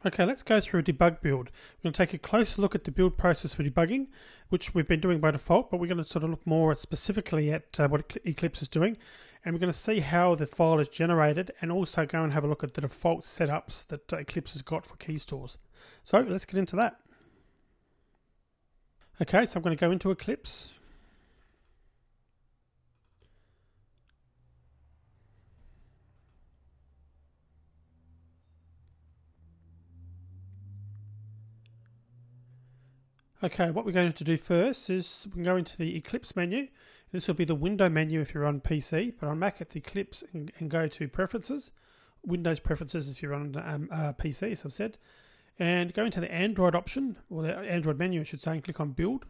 Okay, let's go through a debug build. We're going to take a closer look at the build process for debugging, which we've been doing by default, but we're going to sort of look more specifically at what Eclipse is doing. And we're going to see how the file is generated and also go and have a look at the default setups that Eclipse has got for key stores. So let's get into that. Okay, so I'm going to go into Eclipse. Okay, what we're going to do first is we can go into the Eclipse menu. This will be the window menu if you're on PC, but on Mac it's Eclipse and go to Preferences. Windows Preferences if you're on PC, as I've said. And go into the Android option, or the Android menu I should say, and click on Build.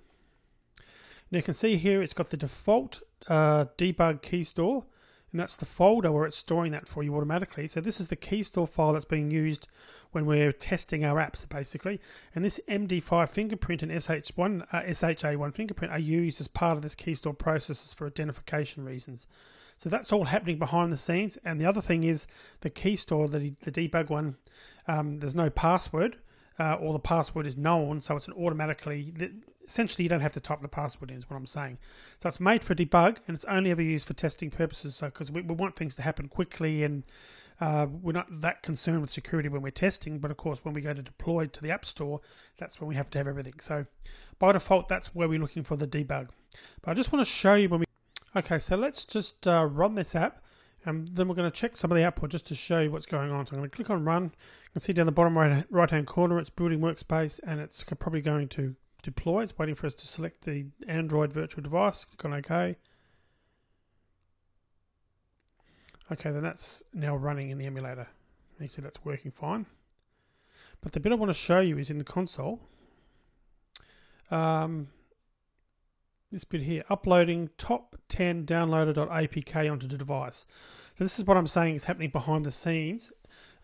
Now you can see here it's got the default debug key store, and that's the folder where it's storing that for you automatically. So this is the key store file that's being used when we're testing our apps, basically. And this MD5 fingerprint and SHA1 fingerprint are used as part of this key store processes for identification reasons. So that's all happening behind the scenes. And the other thing is the key store, the debug one, there's no password, or the password is known, so it's an automatically, essentially you don't have to type the password in is what I'm saying. So it's made for debug and it's only ever used for testing purposes, so because we want things to happen quickly, and we're not that concerned with security when we're testing, but of course when we go to deploy to the App Store, that's when we have to have everything. So by default that's where we're looking for the debug. But I just want to show you when we... Okay, so let's just run this app, and then we're going to check some of the output just to show you what's going on. So I'm going to click on run. You can see down the bottom right hand corner it's building workspace, and it's probably going to deploy. It's waiting for us to select the Android virtual device. Click on OK. Okay, then that's now running in the emulator. You see that's working fine. But the bit I want to show you is in the console. This bit here, uploading top 10 downloader.apk onto the device. So this is what I'm saying is happening behind the scenes.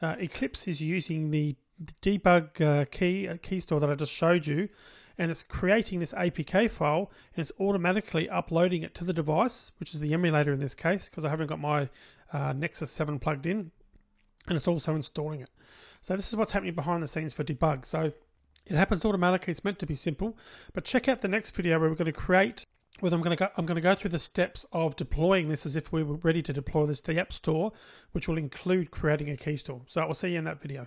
Eclipse is using the debug key store that I just showed you, and it's creating this APK file, and it's automatically uploading it to the device, which is the emulator in this case, because I haven't got my Nexus 7 plugged in, and it's also installing it. So this is what's happening behind the scenes for debug. So it happens automatically. It's meant to be simple, but check out the next video where we're going to create. Where I'm going to go through the steps of deploying this as if we were ready to deploy this to the App Store, which will include creating a key store. So I'll see you in that video.